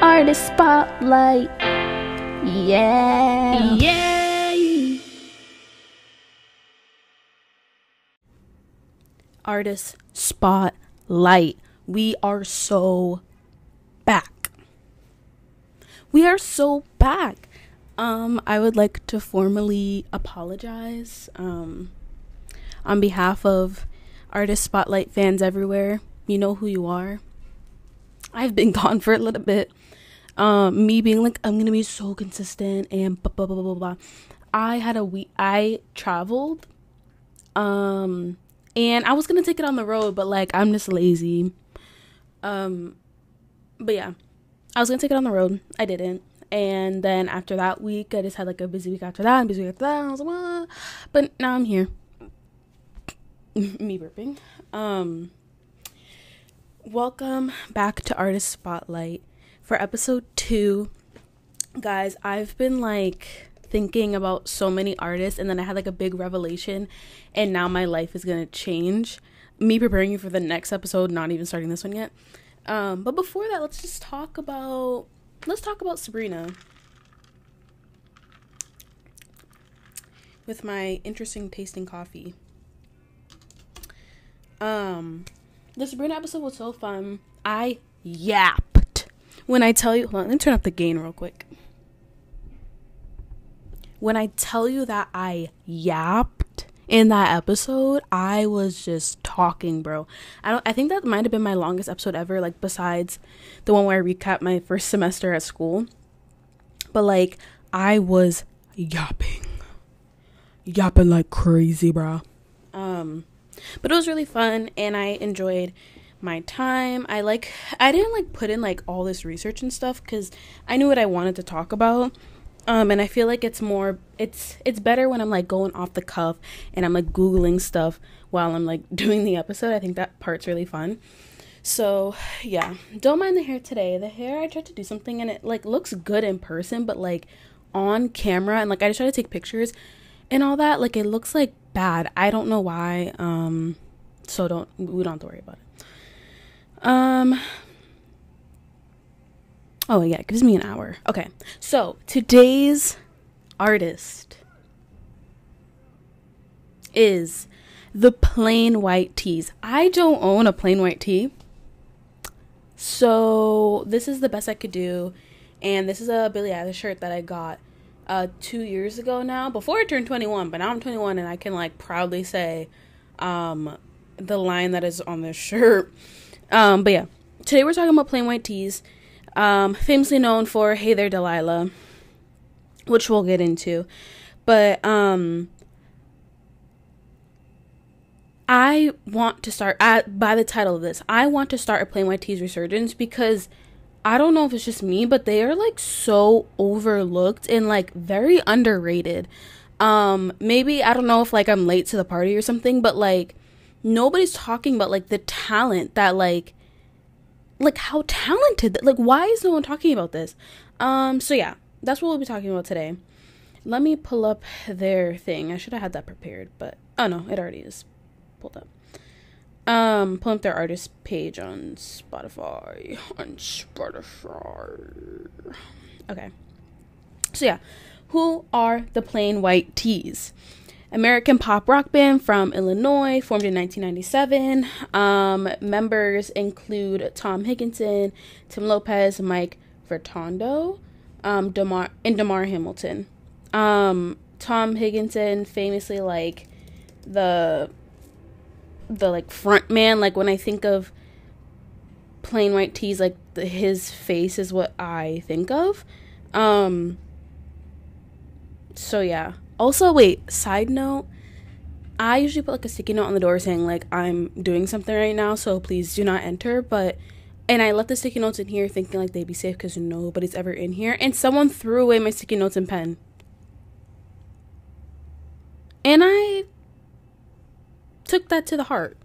Artist Spotlight. Yeah. Yay! Artist Spotlight. We are so back. We are so back. I would like to formally apologize on behalf of Artist Spotlight fans everywhere. You know who you are. I've been gone for a little bit. Me being like, I'm gonna be so consistent and blah blah blah blah blah. I had a week. I traveled, and I was gonna take it on the road, but like I'm just lazy. But yeah, I was gonna take it on the road. I didn't, and then after that week, I just had like a busy week after that, and busy week after that. And I was like, well, but now I'm here. Me burping. Welcome back to Artist Spotlight for episode 2. Guys, I've been like thinking about so many artists, and then I had like a big revelation, and now my life is gonna change. Me preparing you for the next episode, not even starting this one yet. But before that, let's talk about Sabrina with my interesting tasting coffee. The Sabrina episode was so fun. I yapped. When I tell you, hold on, let me turn up the gain real quick. When I tell you that I yapped in that episode, I was just talking, bro. I think that might have been my longest episode ever, like besides the one where I recapped my first semester at school. But like, I was yapping like crazy, bro. But it was really fun, and I enjoyed my time. I didn't like put in like all this research and stuff because I knew what I wanted to talk about. And I feel like it's better when I'm like going off the cuff and I'm like Googling stuff while I'm like doing the episode. I think that part's really fun. So yeah, don't mind the hair today. The hair, I tried to do something and it like looks good in person, but like on camera, and like I just try to take pictures and all that, like it looks like bad. I don't know why. So we don't have to worry about it. Oh yeah, it gives me an hour. Okay, so today's artist is the Plain White Tees. I don't own a plain white tee, so this is the best I could do. And this is a Billie Eilish shirt that I got 2 years ago now, before I turned 21, but now I'm 21 and I can like proudly say the line that is on this shirt. But yeah, today we're talking about Plain White Tees, famously known for Hey There Delilah, which we'll get into. But I want to start by the title of this, I want to start a Plain White Tees resurgence, because I don't know if it's just me, but they are like so overlooked and like very underrated. Maybe, I don't know if like I'm late to the party or something, but like nobody's talking about like the talent that like how talented, like why is no one talking about this? So yeah, that's what we'll be talking about today. Let me pull up their thing. I should have had that prepared, but oh no, it already is pulled up. Pull up their artist page on Spotify. Okay. So yeah, who are the Plain White Tees? American pop rock band from Illinois, formed in 1997. Members include Tom Higginson, Tim Lopez, Mike Vertondo, Damar Hamilton. Tom Higginson, famously like the like front man. Like when I think of Plain White Tees, like his face is what I think of. So yeah. Also, wait, side note, I usually put like a sticky note on the door saying like I'm doing something right now, so please do not enter. And I left the sticky notes in here thinking like they'd be safe because nobody's ever in here, and someone threw away my sticky notes and pen, and I took that to the heart.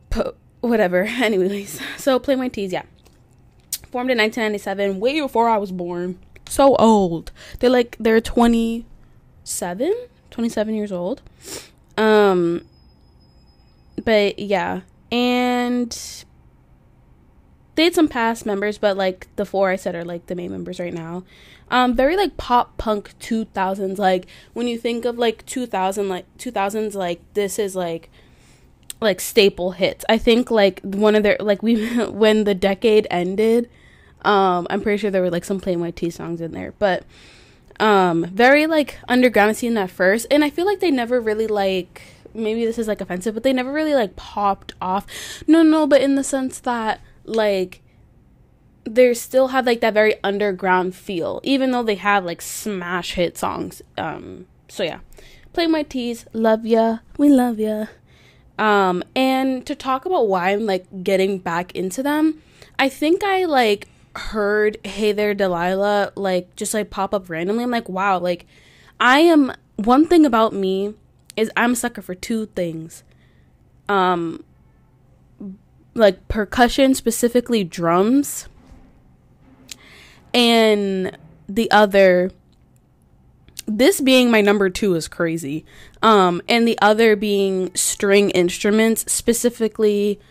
But whatever. Anyways, so Plain White Tees, yeah, formed in 1997, way before I was born. So old. They're 27 years old. But yeah, and they had some past members, but like the 4 I said are like the main members right now. Very like pop punk 2000s. Like when you think of like 2000s, like this is like staple hits. I think like one of their like we when the decade ended, I'm pretty sure there were like some Plain White Tee songs in there, but very like underground scene at first, and I feel like they never really like, maybe this is like offensive, but they never really like popped off. No, but in the sense that like they still have like that very underground feel, even though they have like smash hit songs. So yeah, Plain White Tees, love ya, we love ya. And to talk about why I'm like getting back into them, I think I like heard Hey There Delilah like just like pop up randomly. I'm like, wow, like one thing about me is I'm a sucker for 2 things. Like percussion, specifically drums, and the other, this being my number 2 is crazy, and the other being string instruments, specifically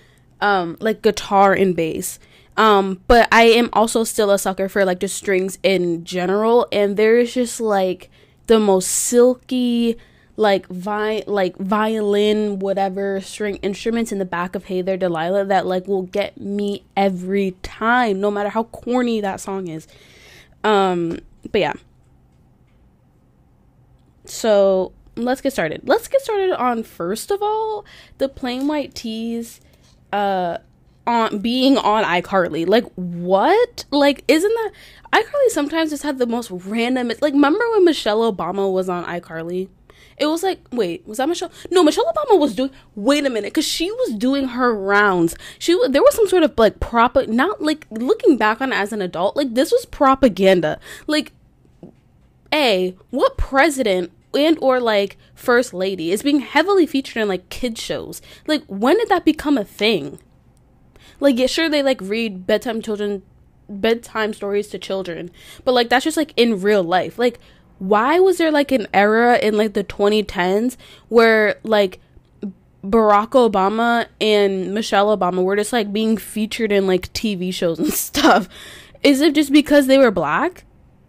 like guitar and bass. But I am also still a sucker for like just strings in general, and there's just like the most silky like violin, whatever string instruments in the back of Hey There Delilah that like will get me every time, no matter how corny that song is. But yeah. So let's get started. Let's get started on, first of all, the Plain White Tees on being on iCarly. Like, what? Like, isn't that iCarly sometimes just had the most random, like, remember when Michelle Obama was on iCarly? It was like, wait, was that Michelle? No, Michelle Obama was doing, wait a minute, because she was doing her rounds. There was some sort of like not like, looking back on it as an adult, like this was propaganda. Like, what president and or like first lady is being heavily featured in like kids shows? Like, when did that become a thing? Like, yeah, sure, they like read bedtime stories to children, but like that's just like in real life. Like, why was there like an era in like the 2010s where like Barack Obama and Michelle Obama were just like being featured in like TV shows and stuff? Is it just because they were black?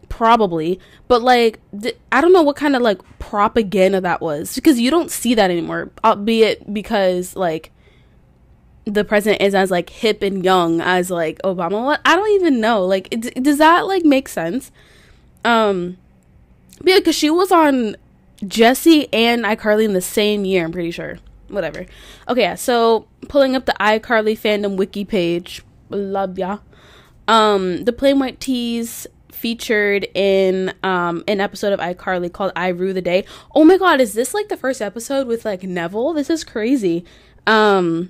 Probably. But like I don't know what kind of like propaganda that was, because you don't see that anymore, albeit because like the president is as like hip and young as like Obama. What? I don't even know. Like, does that like make sense? Yeah, because she was on Jessie and iCarly in the same year, I'm pretty sure. Whatever. Okay, yeah, so pulling up the iCarly fandom wiki page. Love ya. The Plain White Tees featured in an episode of iCarly called I Rue the Day. Oh my god, is this like the first episode with like Neville? This is crazy. So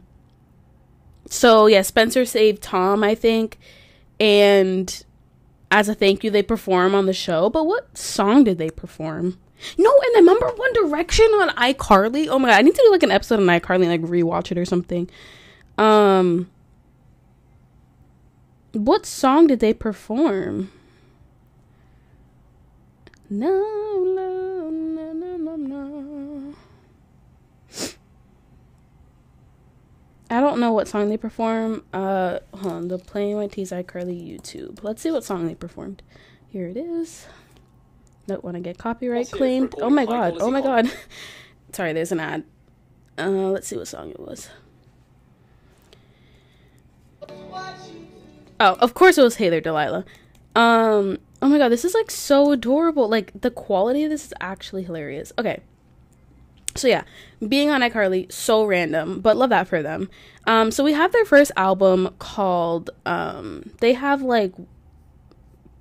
yeah, Spencer saved Tom, I think, and as a thank you, they perform on the show. But what song did they perform? No, and I remember One Direction on iCarly. Oh my god, I need to do like an episode on iCarly and like rewatch it or something. What song did they perform? No. I don't know what song they perform. Hold on, the Plain White Tees iCarly YouTube. Let's see what song they performed. Here it is. Don't want to get copyright claimed. Oh my god. Sorry, there's an ad. Let's see what song it was. Oh, of course it was Hey There Delilah. Oh my god, this is like so adorable. Like, the quality of this is actually hilarious. Okay. So yeah, being on iCarly, so random, but love that for them. So we have their first album called, they have like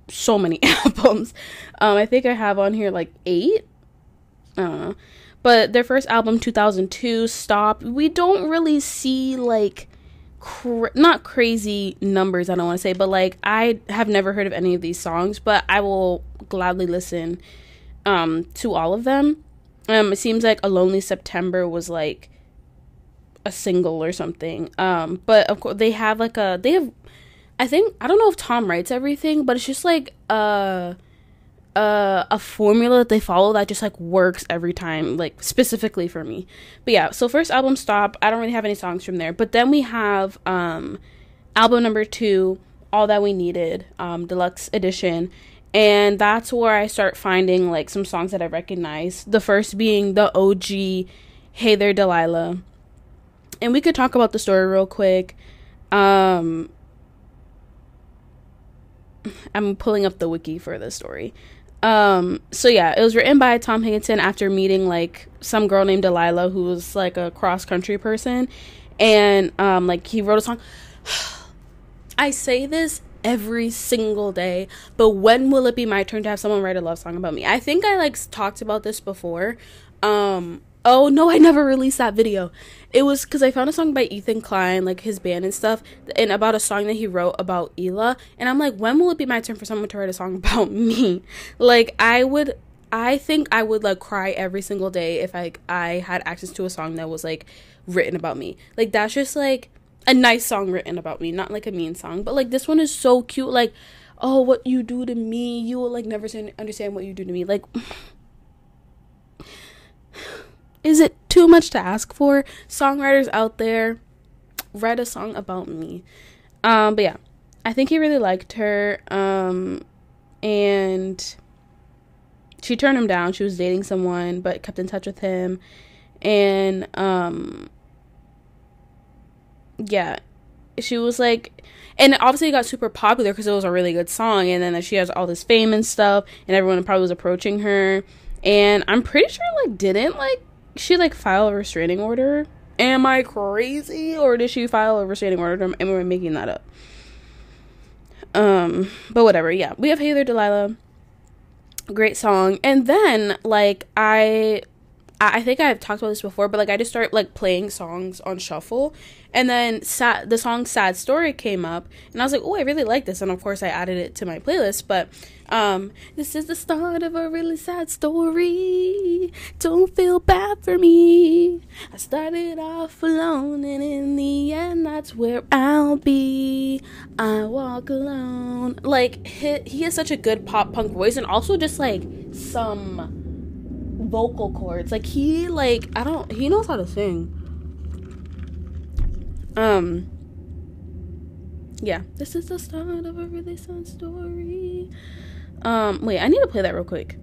so many albums. I think I have on here like 8. I don't know. But their first album, 2002, Stop. We don't really see like not crazy numbers, I don't want to say, but like I have never heard of any of these songs, but I will gladly listen to all of them. It seems like A Lonely September was like a single or something. But of course they have I don't know if Tom writes everything, but it's just like a formula that they follow that just like works every time, like specifically for me. But yeah, so first album, Stop. I don't really have any songs from there. But then we have album album number 2, All That We Needed, deluxe edition. And that's where I start finding like some songs that I recognize. The first being the OG Hey There Delilah. And we could talk about the story real quick. I'm pulling up the wiki for this story. So yeah, it was written by Tom Higginson after meeting like some girl named Delilah who was like a cross country person. And like he wrote a song. I say this every single day, but when will it be my turn to have someone write a love song about me? I think I like talked about this before. Oh no, I never released that video. It was because I found a song by Ethan Klein, like his band and stuff, and about a song that he wrote about Ela, and I'm like, when will it be my turn for someone to write a song about me? Like I think I would like cry every single day if I had access to a song that was like written about me. Like that's just like a nice song written about me, not like a mean song. But like this one is so cute. Like, oh, what you do to me, you will like never understand what you do to me. Like, is it too much to ask for? Songwriters out there, write a song about me. But yeah, I think he really liked her. And she turned him down. She was dating someone, but kept in touch with him. And yeah, she was like, and obviously it got super popular because it was a really good song, and then she has all this fame and stuff, and everyone probably was approaching her, and I'm pretty sure like didn't like she like file a restraining order? Am I crazy, or did she file a restraining order? Am I making that up? But whatever. Yeah, we have Hey There Delilah, great song. And then like I think I've talked about this before, but like I just start like playing songs on shuffle, and then the song Sad Story came up, and I was like, oh, I really like this, and of course I added it to my playlist. But this is the start of a really sad story, don't feel bad for me, I started off alone, and in the end that's where I'll be, I walk alone. Like he has such a good pop punk voice, and also just like some vocal cords. Like he knows how to sing. Yeah, this is the start of a really sad story. Wait, I need to play that real quick.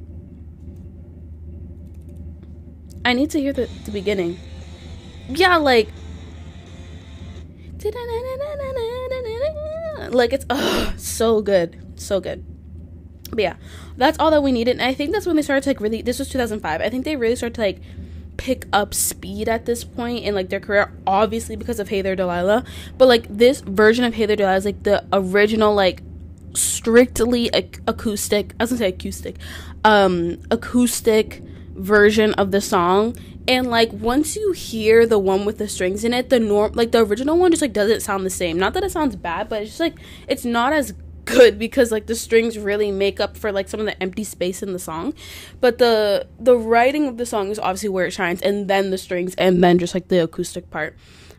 I need to hear the beginning. Yeah, like it's so good, so good. But yeah, that's All That We Needed. And I think that's when they started to like really, this was 2005, I think they really started to like pick up speed at this point in like their career, obviously because of Hey There Delilah. But like this version of Hey There Delilah is like the original like strictly acoustic version of the song. And like once you hear the one with the strings in it, the original one just like doesn't sound the same. Not that it sounds bad, but it's just like it's not as good because like the strings really make up for like some of the empty space in the song. But the writing of the song is obviously where it shines, and then the strings, and then just like the acoustic part.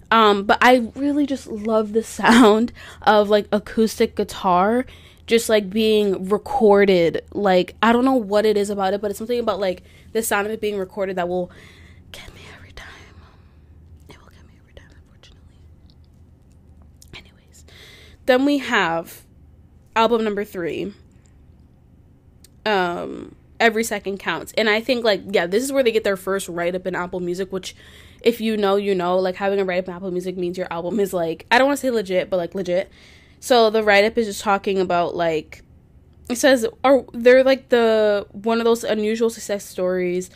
But I really just love the sound of like acoustic guitar just like being recorded. Like I don't know what it is about it, but it's something about like the sound of it being recorded that will get me every time. It will get me every time, unfortunately. Anyways, then we have album number 3, Every Second Counts. And I think like, yeah, this is where they get their first write-up in Apple Music, which if you know, like having a write-up in Apple Music means your album is like, I don't want to say legit, but like legit. So the write-up is just talking about like, it says, or they're like one of those unusual success stories.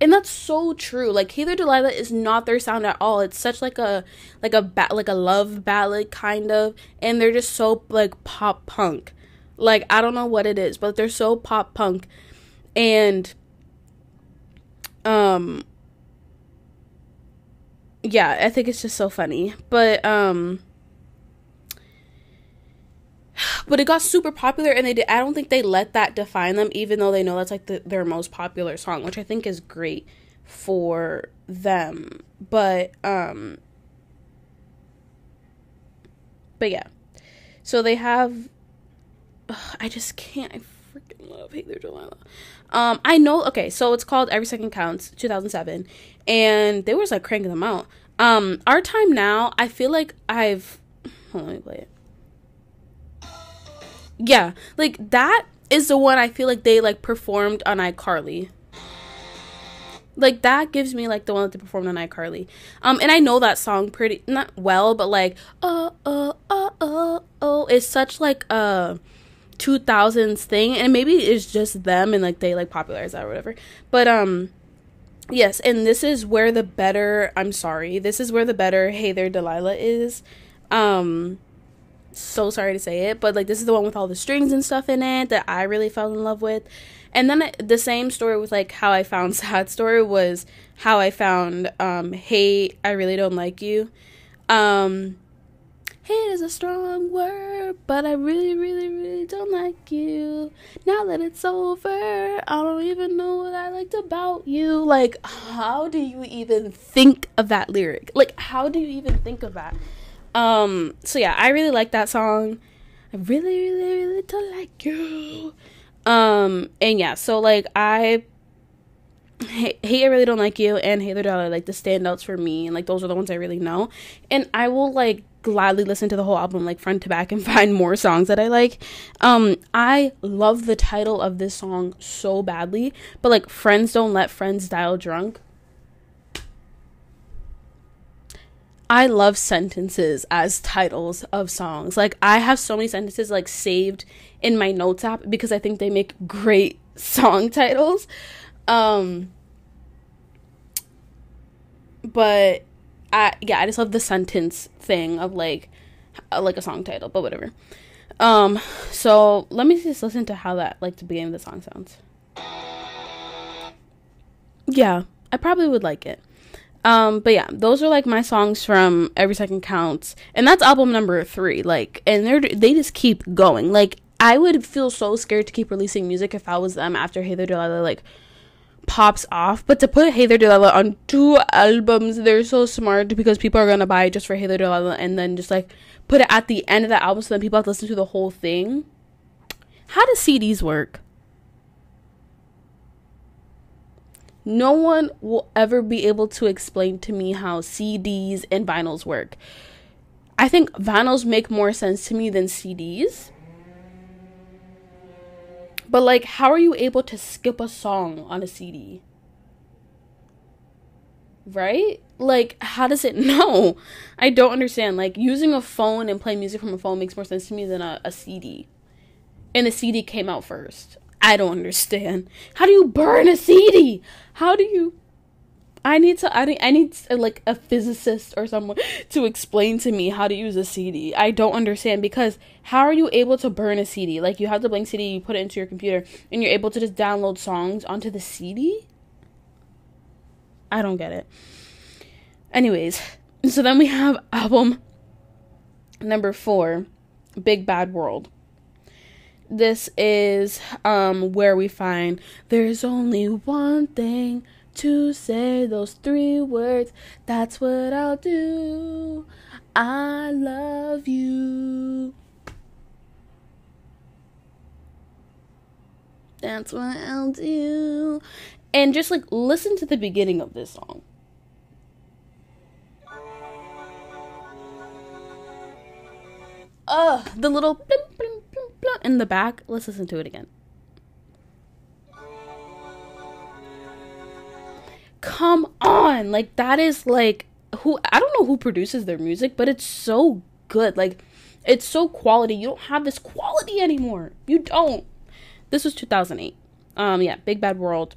And that's so true. Like Hey There Delilah is not their sound at all. It's such like a love ballad kind of, and they're just so like pop punk. Like I don't know what it is, but they're so pop punk. And yeah, I think it's just so funny. But it got super popular, and I don't think they let that define them, even though they know that's like their most popular song, which I think is great for them. But yeah, so they have I just can't, I freaking love Hey There Delilah. I know, okay, so it's called Every Second Counts, 2007, and they was like cranking them out. Our Time Now, I feel like hold on, let me play it. Yeah, like that is the one I feel like they like performed on iCarly. Like that gives me like the one that they performed on iCarly. And I know that song pretty not well, but like oh, it's such like a 2000s thing, and maybe it's just them and like they like popularized that or whatever. But yes, and this is where the better Hey There Delilah is. So sorry to say it, but like this is the one with all the strings and stuff in it that I really fell in love with. And then the same story with like How I Found Sad Story was How I Found Hey, I Really Don't Like You. Hate is a strong word, but I really, really, really don't like you. Now that it's over, I don't even know what I liked about you. Like, how do you even think of that lyric? Like, how do you even think of that? So yeah, I really like that song. I really, really, really don't like you. And yeah, so like Hey, I Really Don't Like You and Hey There Dollar, like the standouts for me, and like those are the ones I really know. And I will like gladly listen to the whole album like front to back and find more songs that I like. I love the title of this song so badly, but like Friends Don't Let Friends Dial Drunk. I love sentences as titles of songs. Like I have so many sentences like saved in my notes app because I think they make great song titles. But I just love the sentence thing of like a song title, but whatever. So let me just listen to how that like the beginning of the song sounds. Yeah, I probably would like it. But yeah, those are like my songs from Every Second Counts, and that's album number 3. Like, and they just keep going. Like, I would feel so scared to keep releasing music if I was them after Hey There Delilah like pops off. But to put Hey There Delilah on 2 albums, they're so smart because people are gonna buy it just for Hey There Delilah, and then just like put it at the end of the album so then people have to listen to the whole thing. How do CDs work? No one will ever be able to explain to me how CDs and vinyls work. I think vinyls make more sense to me than CDs. But like, how are you able to skip a song on a CD? Right? Like, how does it know? I don't understand. Like, using a phone and playing music from a phone makes more sense to me than a CD. And the CD came out first. I don't understand. How do you burn a CD? How do you... I need like a physicist or someone to explain to me how to use a CD. I don't understand, because how are you able to burn a CD? Like, you have the blank CD, you put it into your computer, and you're able to just download songs onto the CD? I don't get it. Anyways, so then we have album number 4, Big Bad World. This is where we find there's only one thing to say, those 3 words, that's what I'll do. I love you. That's what I'll do. And just like listen to the beginning of this song. The little blim, blim, blim, blim in the back. Let's listen to it again. Come on, like that is like I don't know who produces their music, but it's so good. Like, it's so quality. You don't have this quality anymore. You don't. This was 2008. Yeah, Big Bad World.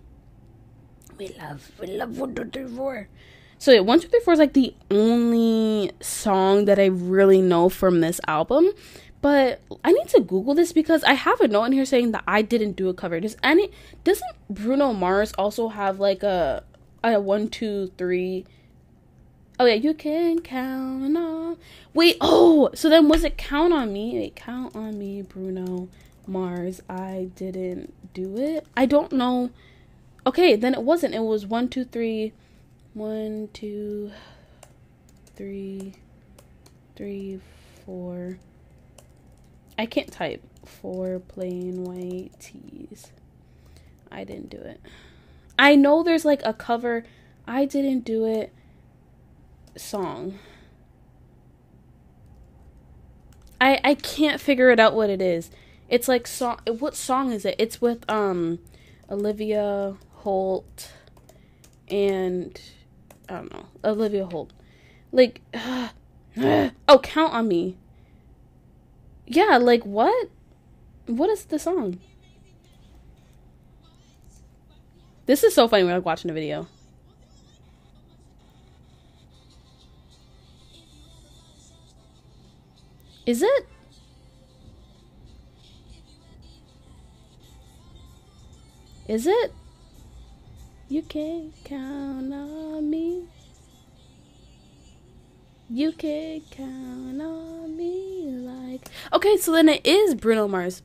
We love 1, 2, 3, 4. So yeah, 1, 2, 3, 4 is like the only song that I really know from this album. But I need to Google this because I have a note in here saying that I didn't do a cover. Doesn't Bruno Mars also have like a 1, 2, 3? Oh yeah, you can count on. Wait, oh, so then was it Count on Me? Wait, Count on Me, Bruno Mars. I didn't do it. I don't know. Okay, then it wasn't. It was 1, 2, 3. 1, 2, 3, 3, 4. I can't type. 4 plain white tees. I didn't do it. I know there's like a cover. I didn't do it. song. I can't figure it out what it is. It's like song. What song is it? It's with Olivia Holt and I don't know, Olivia Holt. Like oh, Count on Me. Yeah, like what? What is the song? This is so funny when I'm watching the video. Is it? Is it? You can count on me. You can count on me like... Okay, so then it is Bruno Mars.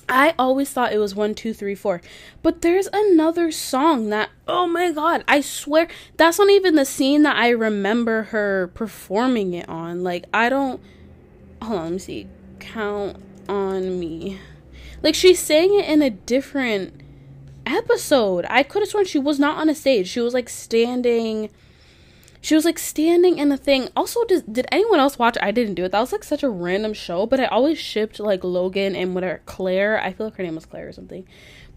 I always thought it was 1, 2, 3, 4. But there's another song that... Oh my god, I swear... That's not even the scene that I remember her performing it on. Like, I don't... Hold on, let me see. Count on Me. Like, she sang it in a different episode. I could have sworn she was not on a stage. She was, like, standing... She was, like, standing in a thing. Also, did anyone else watch I Didn't Do It? That was, like, such a random show. But I always shipped, like, Logan and whatever, Claire. I feel like her name was Claire or something.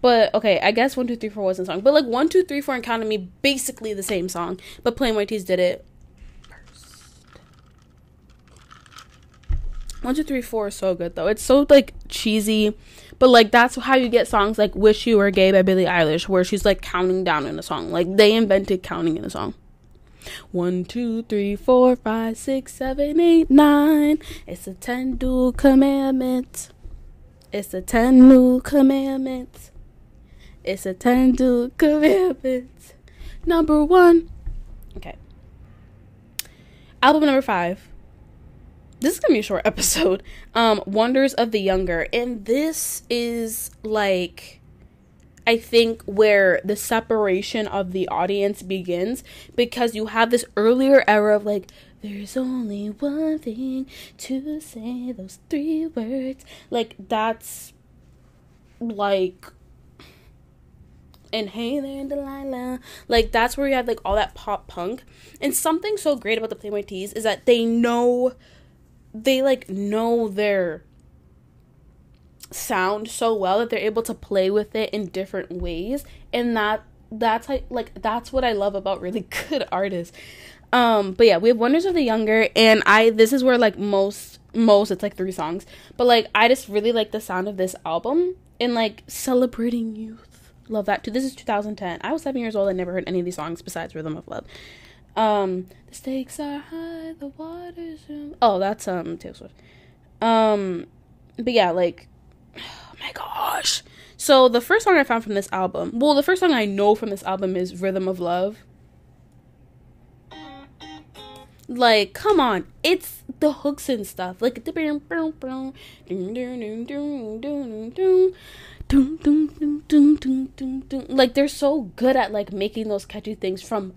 But, okay, I guess 1, 2, 3, 4 wasn't a song. But, like, 1, 2, 3, 4 and Count on Me, basically the same song. But Plain White Tees did it first. 1, 2, 3, 4 is so good, though. It's so, like, cheesy. But, like, that's how you get songs like Wish You Were Gay by Billie Eilish, where she's, like, counting down in a song. Like, they invented counting in a song. 1, 2, 3, 4, 5, 6, 7, 8, 9. It's the 10 new commandments. It's the 10 new commandments. It's the 10 new commandments. Number 1. Okay. Album number 5. This is gonna be a short episode. Wonders of the Younger. And this is like... I think where the separation of the audience begins, because you have this earlier era of like, there's only one thing to say, those 3 words. Like, that's like, and hey there, Delilah. Like, that's where you have like all that pop punk. And something so great about the Plain White Tees is that they know their sound so well that they're able to play with it in different ways, and that's what I love about really good artists. But yeah, we have Wonders of the Younger, and this is where like most it's like 3 songs, but like I just really like the sound of this album and like celebrating youth. Love that too. This is 2010. I was 7 years old. I never heard any of these songs besides Rhythm of Love. The stakes are high, the water's oh, that's Taylor Swift. But yeah, like, oh my gosh. So the first song I found from this album, well, the first song I know from this album is Rhythm of Love. Like, come on, it's the hooks and stuff. Like, like, they're so good at like making those catchy things from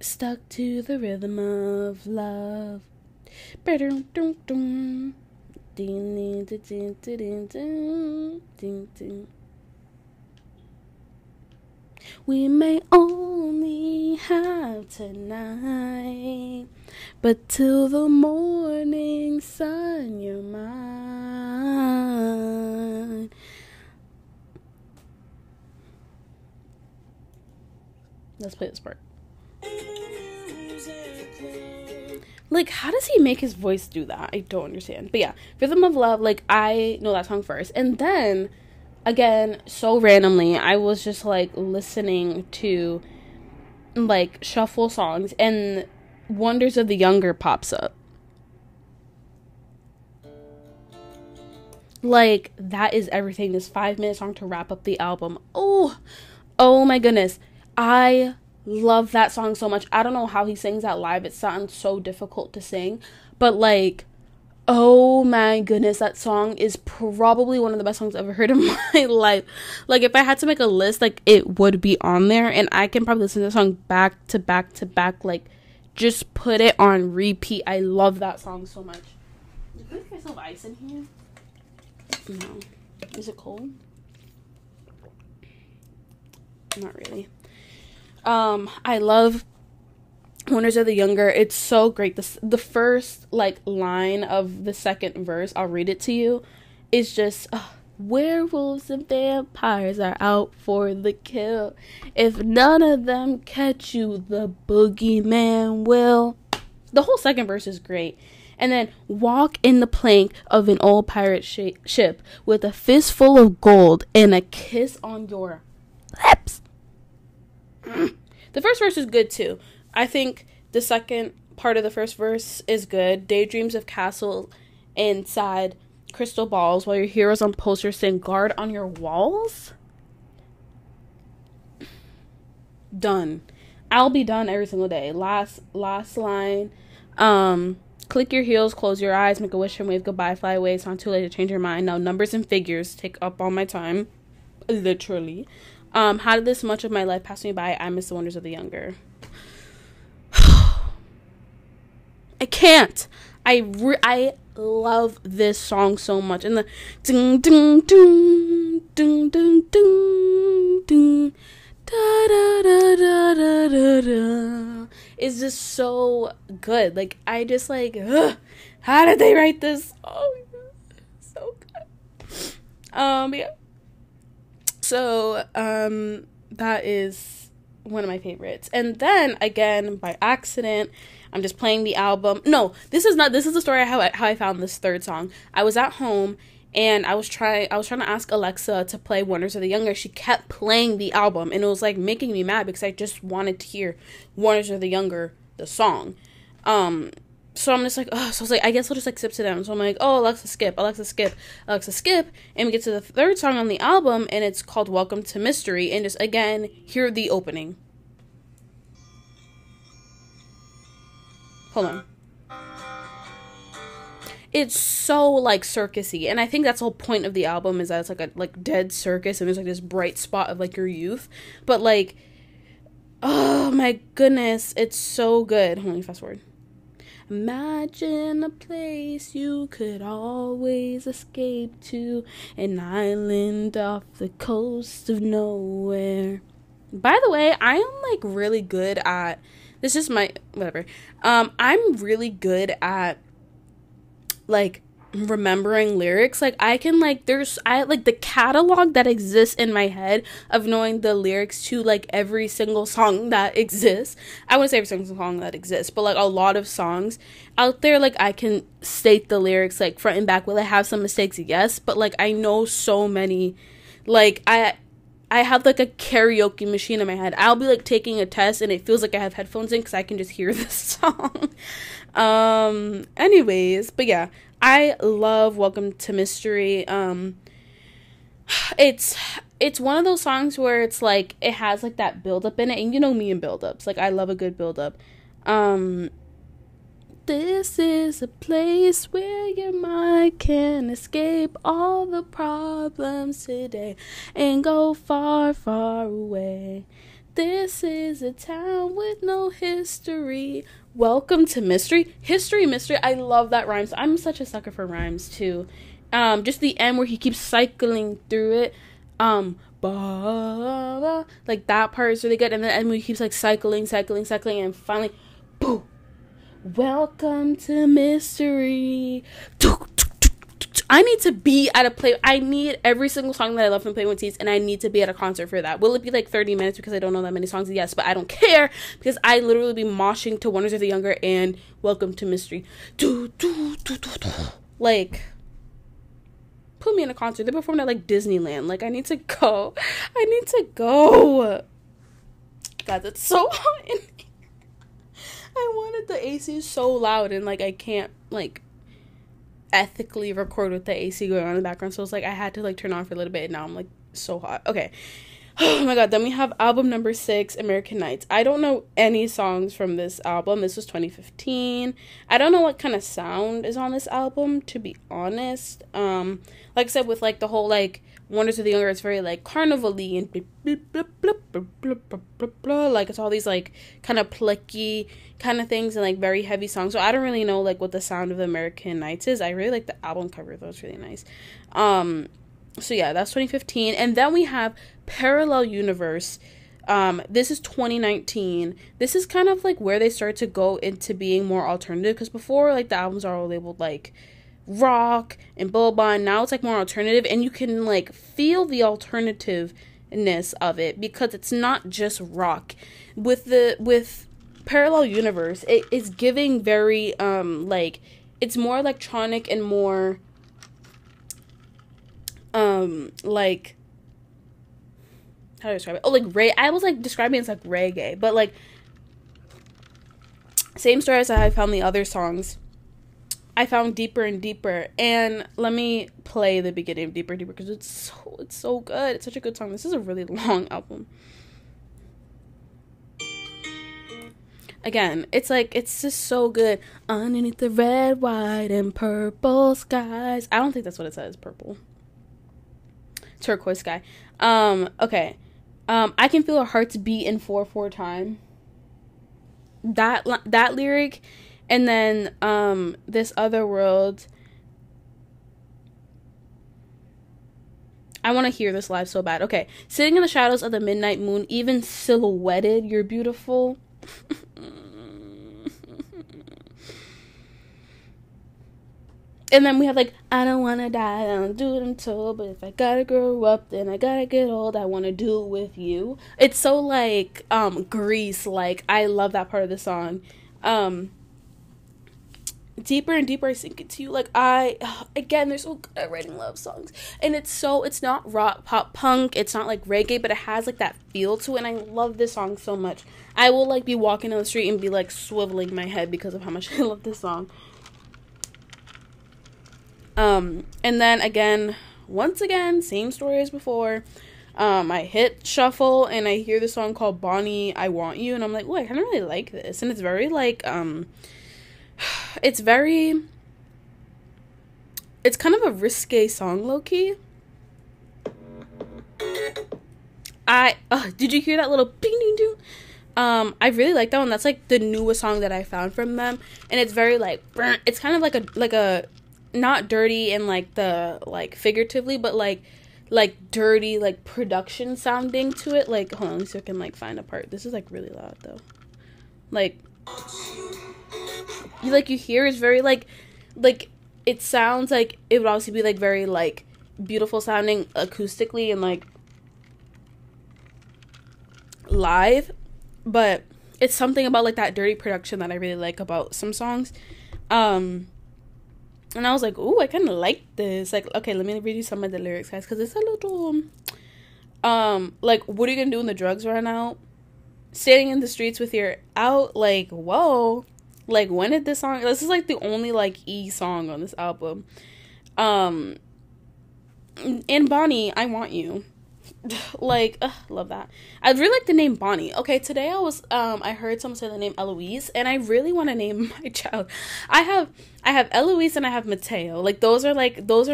stuck to the rhythm of love. We may only have tonight, but till the morning sun, you're mine. Let's play this part. Like, how does he make his voice do that? I don't understand. But yeah, Rhythm of Love, like, I know that song first. And then, again, so randomly, I was just, like, listening to, like, shuffle songs, and Wonders of the Younger pops up. Like, that is everything. This 5-minute song to wrap up the album. Oh my goodness. I love that song so much. I don't know how he sings that live. It sounds so difficult to sing, but like, oh my goodness, that song is probably one of the best songs I've ever heard in my life. Like, if I had to make a list, like, it would be on there, and I can probably listen to the song back to back to back, like, just put it on repeat. I love that song so much. Did I put myself ice in here? No. Is it cold? Not really. I love Wonders of the Younger. It's so great. The first like line of the second verse, I'll read it to you, is just werewolves and vampires are out for the kill. If none of them catch you, the boogeyman will. The whole second verse is great. And then walk in the plank of an old pirate ship with a fistful of gold and a kiss on your lips. The first verse is good too. I think the second part of the first verse is good. Daydreams of castles inside crystal balls while your heroes on posters saying guard on your walls. Done. I'll be done every single day. Last line. Click your heels, close your eyes, make a wish and wave goodbye, fly away. It's not too late to change your mind. Now numbers and figures take up all my time. Literally. How did this much of my life pass me by? I miss the Wonders of the Younger. I can't. I love this song so much. And the ding ding ding ding ding ding ding da da da da da da da is just so good. Like I just like how did they write this? Oh, so good. Yeah. So that is one of my favorites. And then again, by accident, I'm just playing the album. No, this is the story of how I found this third song. I was at home and I was trying to ask Alexa to play Wonders of the Younger. She kept playing the album and it was like making me mad because I just wanted to hear Wonders of the Younger, the song. So I'm just like, oh, so I was like, I guess I'll just like skip to them. So I'm like, oh, Alexa skip, Alexa skip, Alexa skip. And we get to the third song on the album and it's called Welcome to Mystery. And just again, hear the opening. Hold on. It's so like circusy, and I think that's the whole point of the album is that it's like a like dead circus, and there's like this bright spot of like your youth. But like, oh my goodness, it's so good. Hold on, let me fast forward. Imagine a place you could always escape to, an island off the coast of nowhere. By the way, I am like really good at. This is my whatever. I'm really good at like remembering lyrics. Like I can like I like the catalog that exists in my head of knowing the lyrics to like every single song that exists. I wouldn't say every single song that exists, but like a lot of songs out there, like I can state the lyrics like front and back. Will I have some mistakes? Yes, but like I know so many. Like I have like a karaoke machine in my head. I'll be like taking a test and it feels like I have headphones in because I can just hear this song. Anyways, but yeah, I love Welcome to Mystery. It's one of those songs where it's like it has like that build up in it, and you know me and build ups. Like I love a good build up. This is a place where your mind can escape all the problems today and go far, far away. This is a town with no history. Welcome to Mystery. History, mystery. I love that rhymes. I'm such a sucker for rhymes too. Just the end where he keeps cycling through it. Like that part is really good. And then the end where he keeps like cycling, and finally, boom. Welcome to Mystery. I need to be at a play. I need every single song that I love from Play One Tees, and I need to be at a concert for that. Will it be like 30 minutes because I don't know that many songs? Yes, but I don't care because I literally be moshing to Wonders of the Younger and Welcome to Mystery. Like, put me in a concert. They performed at like Disneyland. Like, I need to go. God, that's so hot in here. I wanted the AC so loud, and like I can't like ethically record with the AC going on in the background, so it's like I had to like turn on for a little bit, and now I'm like so hot. Okay. Oh my god, then we have album number 6, American Nights. I don't know any songs from this album. This was 2015. I don't know what kind of sound is on this album, to be honest. Like I said, with like the whole like Wonders of the Younger, it's very like carnival-y and like it's all these like kind of plucky kind of things and like very heavy songs. So I don't really know like what the sound of American Nights is. I really like the album cover though. It's really nice. So yeah, that's 2015. And then we have Parallel Universe. This is 2019. This is kind of like where they start to go into being more alternative, because before, like, the albums are all labeled like rock and blah blah, and now it's like more alternative, and you can like feel the alternativeness of it because it's not just rock. With Parallel Universe, it is giving very like, it's more electronic and more like, how do I describe it? Oh, like I was like describing it as like reggae, but like, same story as I found the other songs. I found Deeper and Deeper, and let me play the beginning of Deeper and Deeper because it's so good. It's such a good song. This is a really long album. Again, it's like, it's just so good. Underneath the red, white, and purple skies. I don't think that's what it says. Purple. Turquoise sky. Okay. I can feel our hearts beat in 4/4 time. That lyric, and then This Other World. I want to hear this live so bad. Okay. Sitting in the shadows of the midnight moon, even silhouetted, you're beautiful. And then we have like, I don't want to die, I don't do it until, but if I gotta grow up, then I gotta get old, I want to do it with you. It's so like Grease, like, I love that part of the song. Deeper and Deeper I Sink Into You, like, again, they're so good at writing love songs, and it's not rock, pop, punk, it's not like reggae, but it has like that feel to it, and I love this song so much. I will like be walking down the street and be like swiveling my head because of how much I love this song. And then again, once again, same story as before. I hit shuffle and I hear this song called Bonnie, I Want You, and I'm like, oh, I kind of really like this. And it's very like, it's kind of a risque song, low-key. Did you hear that little ding ding ding? I really like that one. That's like the newest song that I found from them, and it's very like, it's kind of like a not dirty and like the like figuratively, but like dirty, like production sounding to it. Like, hold on, let me see if I can like find a part. This is like really loud though. Like you hear it's very like it sounds like it would obviously be like very like beautiful sounding acoustically and like live, but it's something about like that dirty production that I really like about some songs. And I was like, ooh, I kind of like this. Like, okay, let me read you some of the lyrics, guys, because it's a little, like, what are you going to do when the drugs run out? Standing in the streets with your out, like, whoa. Like, when did this song, this is, like, the only, like, E song on this album. And Bonnie, I Want You. Like, love that. I really like the name Bonnie. Okay, today I heard someone say the name Eloise, and I really want to name my child. I have Eloise and I have Mateo. Like, those are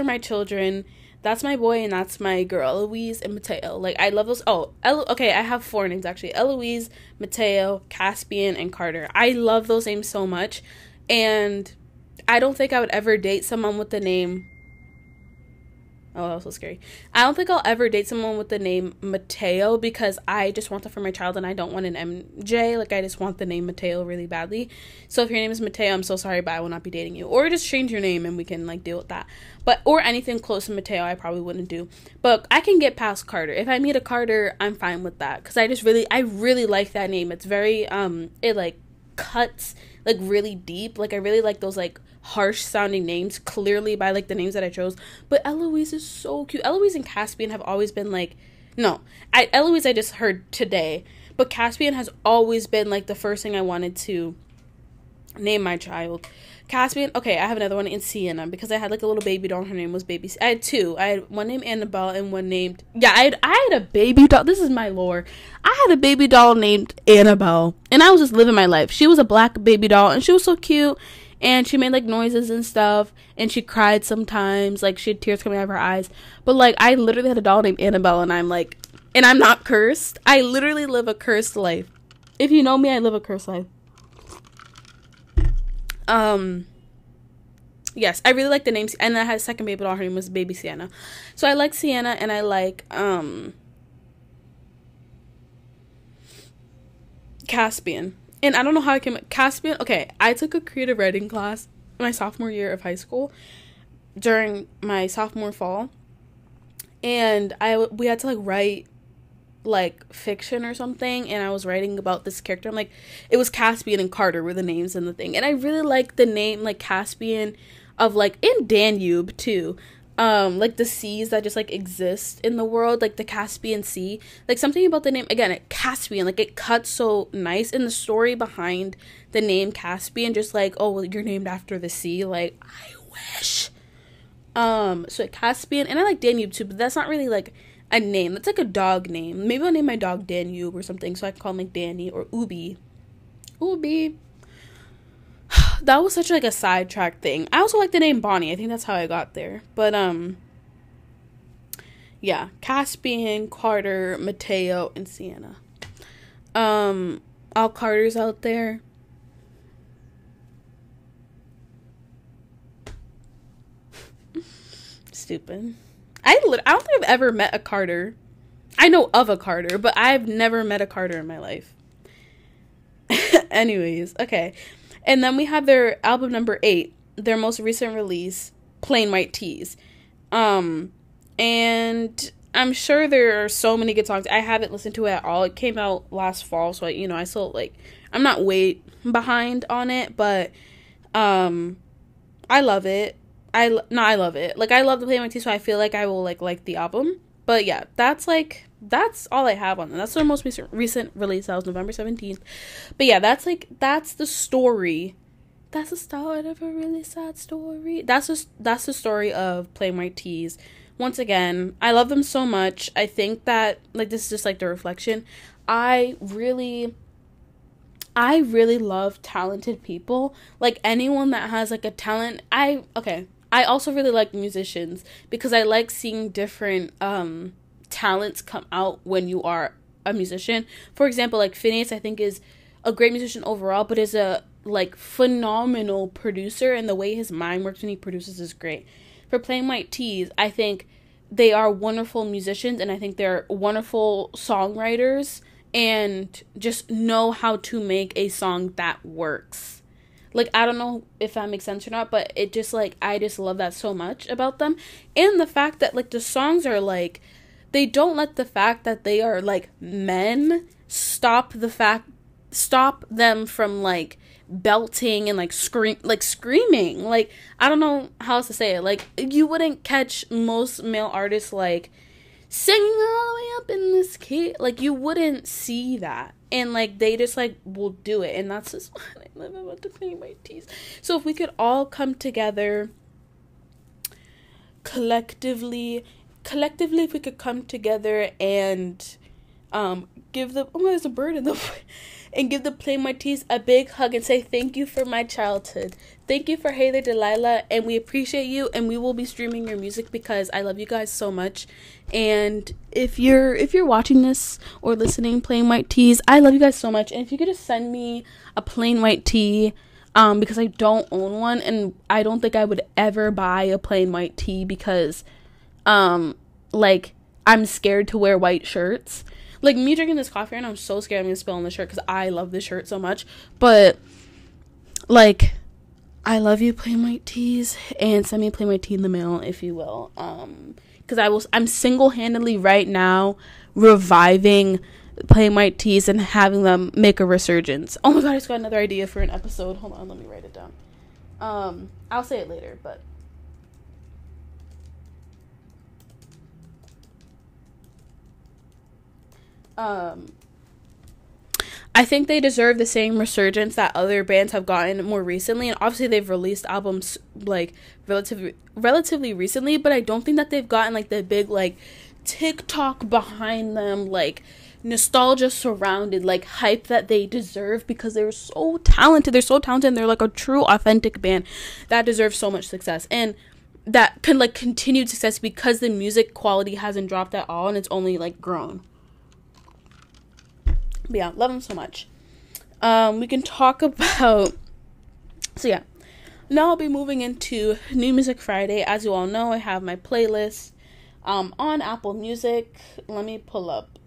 my children. That's my boy and that's my girl, Eloise and Mateo. Like, I love those. Oh, okay, I have 4 names actually. Eloise, Mateo, Caspian, and Carter. I love those names so much, and I don't think I would ever date someone with the name. Oh, that was so scary. I don't think I'll ever date someone with the name Mateo because I just want that for my child and I don't want an MJ. Like, I just want the name Mateo really badly. So if your name is Mateo, I'm so sorry, but I will not be dating you. Or just change your name and we can, like, deal with that. But, or anything close to Mateo, I probably wouldn't do. But I can get past Carter. If I meet a Carter, I'm fine with that. Because I really like that name. It's very, it, like, cuts, like, really deep. Like, I really like those, like, harsh sounding names, clearly by like the names that I chose. But Eloise is so cute. Eloise and Caspian have always been like, Eloise I just heard today, but Caspian has always been like the first thing I wanted to name my child. Caspian, okay, I have another one in Sienna because I had like a little baby doll. Her name was Baby. I had 2. I had one named Annabelle and one named, I had a baby doll. This is my lore. I had a baby doll named Annabelle, and I was just living my life. She was a black baby doll, and she was so cute. And she made, like, noises and stuff. And she cried sometimes. Like, she had tears coming out of her eyes. But, like, I literally had a doll named Annabelle. And I'm, like... And I'm not cursed. I literally live a cursed life. If you know me, I live a cursed life. Yes, I really like the names. And then I had a second baby doll. Her name was Baby Sienna. So, I like Sienna. And I like, Caspian. And I don't know how I came Caspian. Okay, I took a creative writing class my sophomore year of high school during my sophomore fall, and we had to like write like fiction or something, and I was writing about this character. I'm like, it was Caspian and Carter were the names in the thing, and I really like the name like Caspian of like in Danube too. Like the seas that just like exist in the world, like the Caspian Sea, like something about the name, again, Caspian, like it cuts so nice in the story behind the name Caspian, just like, oh, well, you're named after the sea, like, I wish. So Caspian, and I like Danube too, but that's not really like a name, that's like a dog name. Maybe I'll name my dog Danube or something, so I can call him like Danny or Ubi. That was such like a sidetrack thing. I also like the name Bonnie. I think that's how I got there. But yeah, Caspian, Carter, Mateo, and Sienna. All Carters out there. Stupid. I don't think I've ever met a Carter. I know of a Carter, but I've never met a Carter in my life. Anyways, okay. And then we have their album number 8, their most recent release, Plain White Tees. And I'm sure there are so many good songs. I haven't listened to it at all. It came out last fall, so I still like, I'm not way behind on it, but I love it. I love it. Like, I love the Plain White Tees, so I feel like I will like the album. But yeah, that's all I have on them. That's their most recent release. That was November 17th. But yeah, that's the story. That's the start of a really sad story. That's the story of Plain White Tees. Once again, I love them so much. I think that, like, this is just like the reflection. I really love talented people. Like, anyone that has like a talent. I also really like musicians because I like seeing different talents come out when you are a musician. For example, like Phineas, I think is a great musician overall, but is a like phenomenal producer, and the way his mind works when he produces is great. For Plain White Tees, I think they are wonderful musicians, and I think they're wonderful songwriters and just know how to make a song that works. Like, I don't know if that makes sense or not, but it just, like, I just love that so much about them. And the fact that, like, the songs are, like, they don't let the fact that they are, like, men stop them from, like, belting and, like, screaming. Like, I don't know how else to say it. Like, you wouldn't catch most male artists, like, singing all the way up in this key. Like, you wouldn't see that. And, like, they just, like, will do it. And that's just what I love about the Plain White Tees. So if we could all come together collectively, if we could come together and give the, oh, there's a bird in the way, and give the Plain White Tees a big hug and say thank you for my childhood. Thank you for Hey There Delilah, and we appreciate you, and we will be streaming your music because I love you guys so much. And if you're watching this or listening, Plain White Tees, I love you guys so much. And if you could just send me a plain white tee, because I don't own one, and I don't think I would ever buy a plain white tee because like, I'm scared to wear white shirts. Like, me drinking this coffee and I'm so scared I'm gonna spill on the shirt because I love this shirt so much. But, like, I love you, Plain White Tees, and send me a Plain White Tee in the mail, if you will. Because I'm single-handedly right now reviving Plain White Tees and having them make a resurgence. Oh my god, I just got another idea for an episode. Hold on, let me write it down. I'll say it later, but I think they deserve the same resurgence that other bands have gotten more recently, and obviously they've released albums like relatively recently, but I don't think that they've gotten like the big like TikTok behind them, like nostalgia surrounded, like hype that they deserve, because they're so talented. And they're like a true authentic band that deserves so much success, and that can like continued success because the music quality hasn't dropped at all and it's only like grown. But yeah, love them so much. We can talk about, so yeah, now I'll be moving into New Music Friday. As you all know, I have my playlist on Apple Music. Let me pull up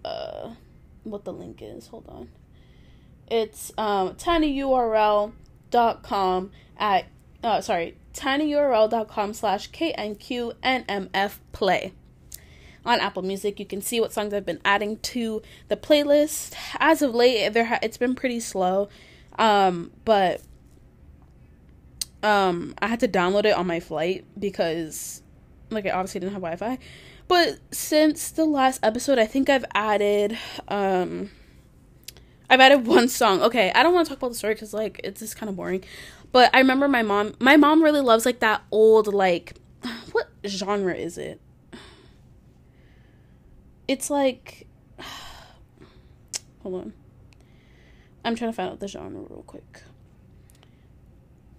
what the link is. Hold on. It's tinyurl.com at tinyurl.com/KNQ NMF on Apple Music. You can see what songs I've been adding to the playlist. As of late, it's been pretty slow, but I had to download it on my flight because, like, I obviously didn't have Wi-Fi. But since the last episode, I think I've added one song. Okay, I don't want to talk about the story because, like, it's just kind of boring. But I remember my mom really loves, like, that old, like, what genre is it? It's like, hold on. I'm trying to find out the genre real quick.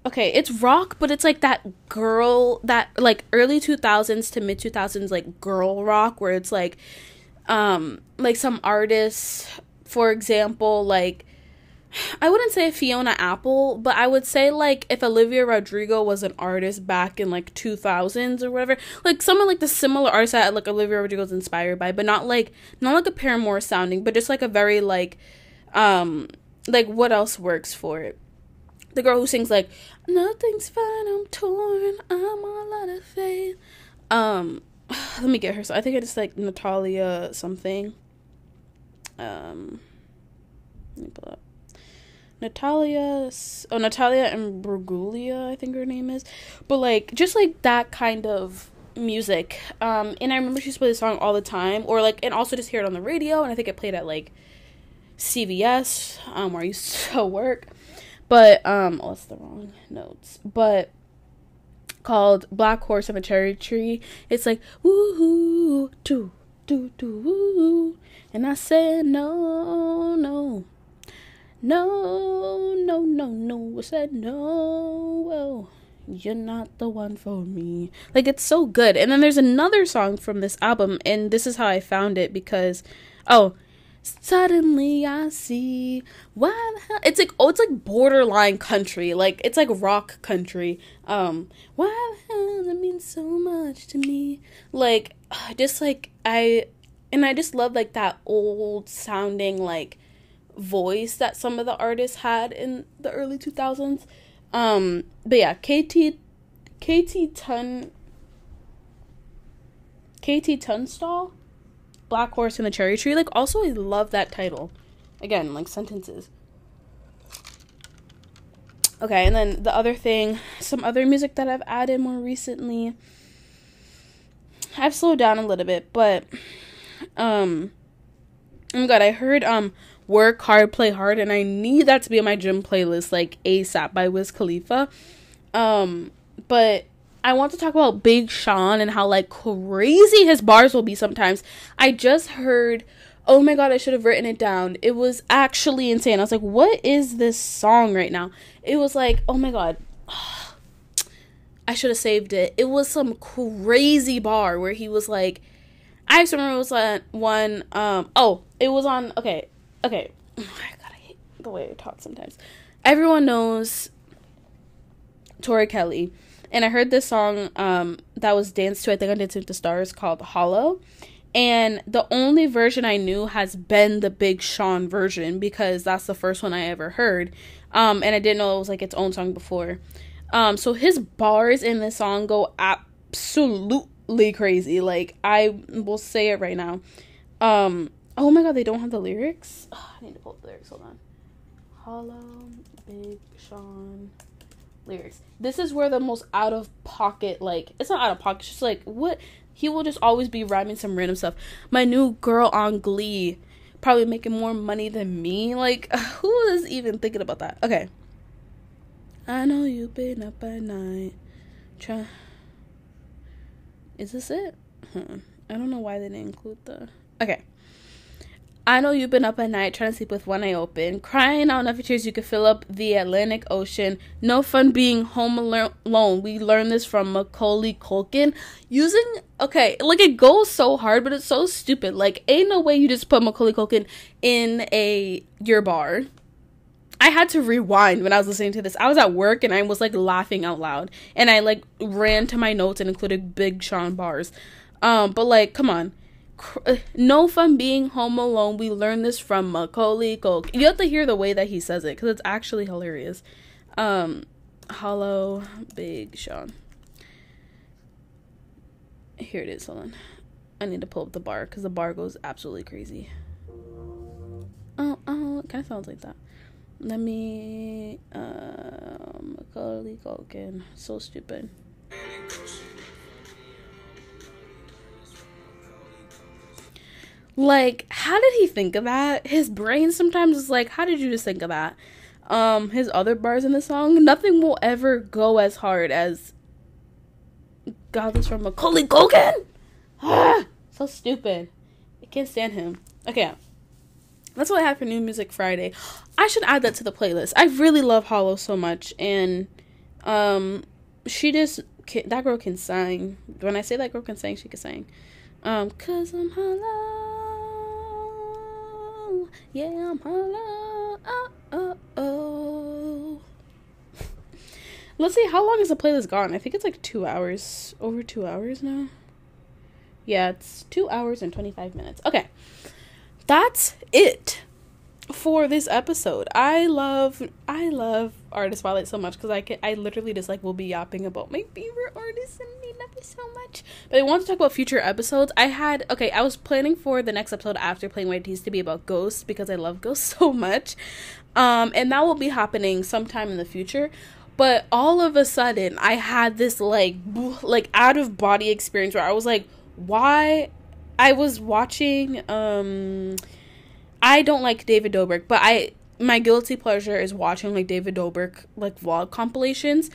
Okay, it's rock, but it's like that like early 2000s to mid 2000s, like girl rock, where it's like some artists, for example, like, I wouldn't say Fiona Apple, but I would say, like, if Olivia Rodrigo was an artist back in, like, 2000s or whatever, like, someone like the similar artist that, like, Olivia Rodrigo's inspired by, but not like a Paramore sounding, but just, like, a very, like, what else works for it? The girl who sings, like, nothing's fine, I'm torn, I'm all out of faith. Let me get her. So I think it's, like, Natalia something. Let me pull up. Natalia Imbruglia, I think her name is. But, like, just, like, that kind of music. And I remember she used to play the song all the time. Or, like, and also just hear it on the radio. And I think it played at, like, CVS, where I used to work. But, that's the wrong notes. But, called Black Horse and the Cherry Tree. It's like, woo-hoo, do, do, do, woo. And I said, no, no. No, no, no, no. I said, no, you're not the one for me. Like, it's so good. And then there's another song from this album, and this is how I found it, because, suddenly I see why the hell. It's like, it's like borderline country. Like, it's like rock country. Why the hell that means so much to me. Like, just like, I just love, like, that old sounding, like, voice that some of the artists had in the early 2000s. But yeah, KT Tunstall, Black Horse and the Cherry Tree. Like, also, I love that title. Again, like, sentences. Okay, and then the other thing, some other music that I've added more recently. I've slowed down a little bit, but oh my god, I heard Work Hard, Play Hard, and I need that to be on my gym playlist, like, ASAP by Wiz Khalifa. But I want to talk about Big Sean and how, like, crazy his bars will be sometimes. I just heard, oh my god, I should have written it down. It was actually insane. I was like, what is this song right now? It was like, oh my god, I should have saved it. It was some crazy bar where he was like, I just remember it was one, it was on, okay, I gotta hate the way I talk sometimes. Everyone knows Tori Kelly, and I heard this song that was danced to, I think, on Dancing with the Stars, called Hollow, and the only version I knew has been the Big Sean version, because that's the first one I ever heard, and I didn't know it was, like, its own song before. So his bars in this song go absolutely crazy. Like, I will say it right now. Oh my god, they don't have the lyrics? Oh, I need to pull up the lyrics. Hold on. Hollow, Big Sean, lyrics. This is where the most out of pocket, like, it's not out of pocket, it's just like, what? He will just always be rhyming some random stuff. My new girl on Glee, probably making more money than me. Like, who is even thinking about that? Okay. I know you've been up at night. Is this it? I don't know why they didn't include the... Okay. I know you've been up at night trying to sleep with one eye open, crying out enough tears you could fill up the Atlantic Ocean. No fun being home alone. We learned this from Macaulay Culkin. Okay, like, it goes so hard, but it's so stupid. Like, ain't no way you just put Macaulay Culkin in your bar. I had to rewind when I was listening to this. I was at work and I was, like, laughing out loud, and I, like, ran to my notes and included Big Sean bars. But, like, come on. No fun being home alone. We learned this from Macaulay Culkin. You have to hear the way that he says it because it's actually hilarious. Hollow Big Sean. Here it is. Hold on. I need to pull up the bar because the bar goes absolutely crazy. Oh, it kind of sounds like that. Let me, Macaulay Culkin. So stupid. Like, how did he think of that? His brain sometimes is like, how did you just think of that? His other bars in the song, nothing will ever go as hard as God, this from Macaulay Culkin. So stupid. I can't stand him. Okay, that's what I have for New Music Friday. I should add that to the playlist. I really love Hollow so much, and she just that girl can sing. When I say that girl can sing, she can sing. 'Cause I'm hollow, yeah, I'm hollow. Oh. Let's see, how long is the playlist gone? I think it's like 2 hours, over 2 hours now. Yeah, it's 2 hours and 25 minutes. Okay. That's it for this episode. I love Artist Spotlight so much because I literally just like will be yapping about my favorite artists and they love it so much. But I want to talk about future episodes. I was planning for the next episode after playing White Tees to be about Ghosts because I love Ghosts so much. And that will be happening sometime in the future. But all of a sudden I had this like out of body experience where I was like, why? I was watching, I don't like David Dobrik, but my guilty pleasure is watching, like, David Dobrik, like, vlog compilations,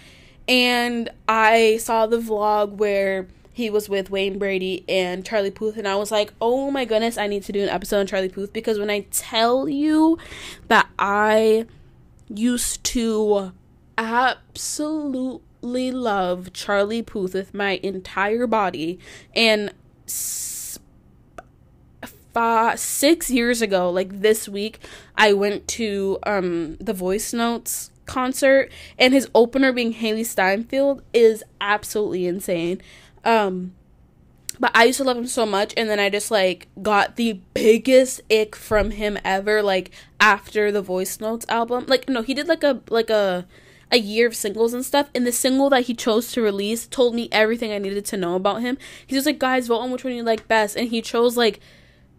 and I saw the vlog where he was with Wayne Brady and Charlie Puth, and I was like, oh my goodness, I need to do an episode on Charlie Puth, because when I tell you that I used to absolutely love Charlie Puth with my entire body, and 6 years ago, like this week, I went to the Voice Notes concert, and his opener being Haley Steinfeld is absolutely insane. But I used to love him so much, and then I just like got the biggest ick from him ever, like after the Voice Notes album. Like, no, he did like a year of singles and stuff, and the single that he chose to release told me everything I needed to know about him. He was like, guys, vote on which one you like best, and he chose like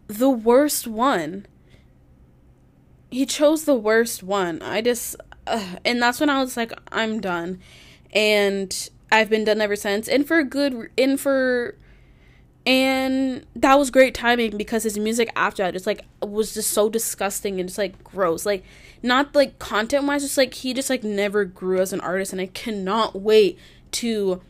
the worst one. He chose the worst one. And that's when I was like, I'm done. And I've been done ever since. And that was great timing because his music after that just like was just so disgusting and just like gross. Like, not like content wise, just like he just like never grew as an artist, and I cannot wait to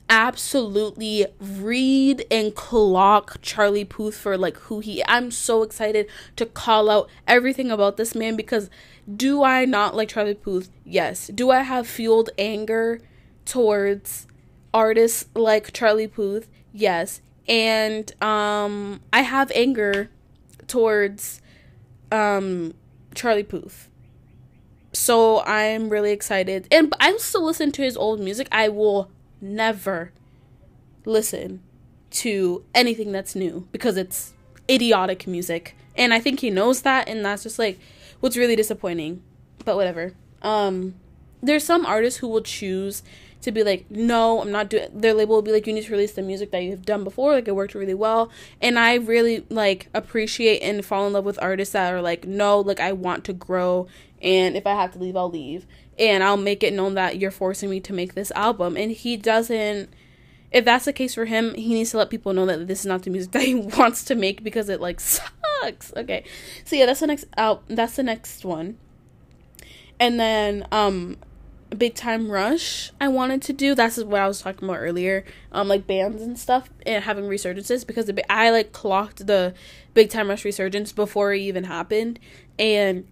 absolutely read and clock Charlie Puth for like who I'm so excited to call out everything about this man, because do I not like Charlie Puth? Yes. Do I have fueled anger towards artists like Charlie Puth? Yes. And I have anger towards Charlie Puth. So I'm really excited. And I still listen to his old music. I will never listen to anything that's new because it's idiotic music, and I think he knows that, and that's just like what's really disappointing. But whatever. There's some artists who will choose to be like, no, I'm not doing. Their label will be like, you need to release the music that you have done before, like it worked really well. And I really like appreciate and fall in love with artists that are like, no, like I want to grow, and if I have to leave, I'll leave. And I'll make it known that you're forcing me to make this album. And he doesn't, if that's the case for him, he needs to let people know that this is not the music that he wants to make because it like sucks. Okay. So yeah, that's the next one. And then, Big Time Rush I wanted to do. That's what I was talking about earlier. Like bands and stuff and having resurgences, because I like clocked the Big Time Rush resurgence before it even happened. And,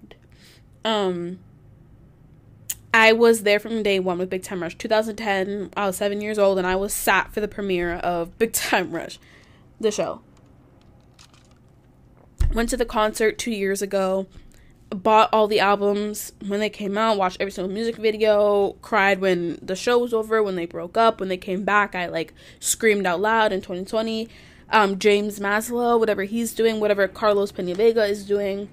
I was there from day one with Big Time Rush. 2010, I was 7 years old, and I was sat for the premiere of Big Time Rush, the show. Went to the concert 2 years ago, bought all the albums when they came out, watched every single music video, cried when the show was over, when they broke up, when they came back, I like screamed out loud in 2020. James Maslow, whatever he's doing, whatever Carlos Pena Vega is doing,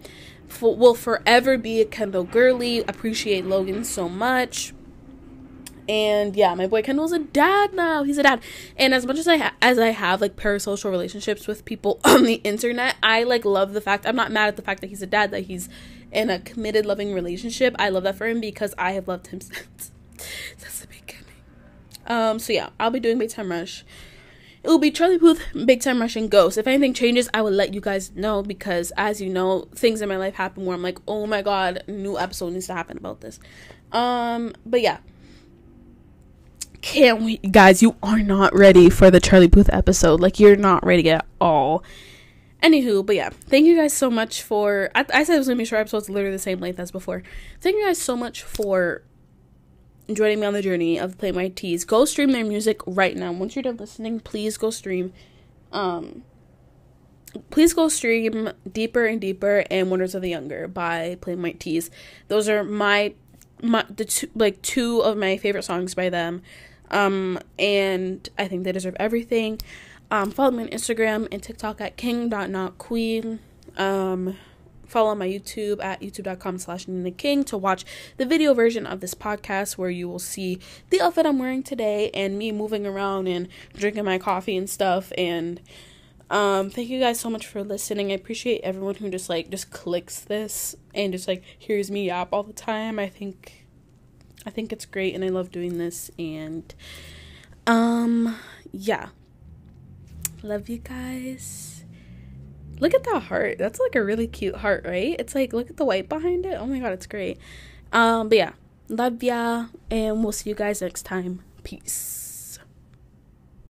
will forever be a Kendall girly. Appreciate Logan so much. And yeah, my boy Kendall's a dad now. He's a dad. And as much as I have like parasocial relationships with people on the internet, I like love the fact, I'm not mad at the fact that he's a dad, that he's in a committed, loving relationship. I love that for him because I have loved him since the beginning. So yeah, I'll be doing Big Time Rush. It will be Charlie Puth, Big Time Rush, and Ghost. If anything changes, I will let you guys know, because as you know, things in my life happen where I'm like, oh my god, a new episode needs to happen about this. But yeah, can't wait, guys. You are not ready for the Charlie Puth episode. Like, you're not ready at all. Anywho, but yeah, thank you guys so much for, I said it was gonna be a short episode. It's literally the same length as before. Thank you guys so much for joining me on the journey of Play My Teas. Go stream their music right now. Once you're done listening, please go stream. Please go stream Deeper and Deeper and Wonders of the Younger by Play My Teas. Those are two of my favorite songs by them. And I think they deserve everything. Follow me on Instagram and TikTok at king.notqueen. Follow my YouTube at youtube.com/Nena King to watch the video version of this podcast, where you will see the outfit I'm wearing today and me moving around and drinking my coffee and stuff. And thank you guys so much for listening. I appreciate everyone who just clicks this and just like hears me yap all the time. I think it's great, and I love doing this. And yeah, love you guys. Look at that heart. That's like a really cute heart, right? It's like, look at the white behind it. Oh my god, it's great. But yeah, love ya, and we'll see you guys next time. Peace.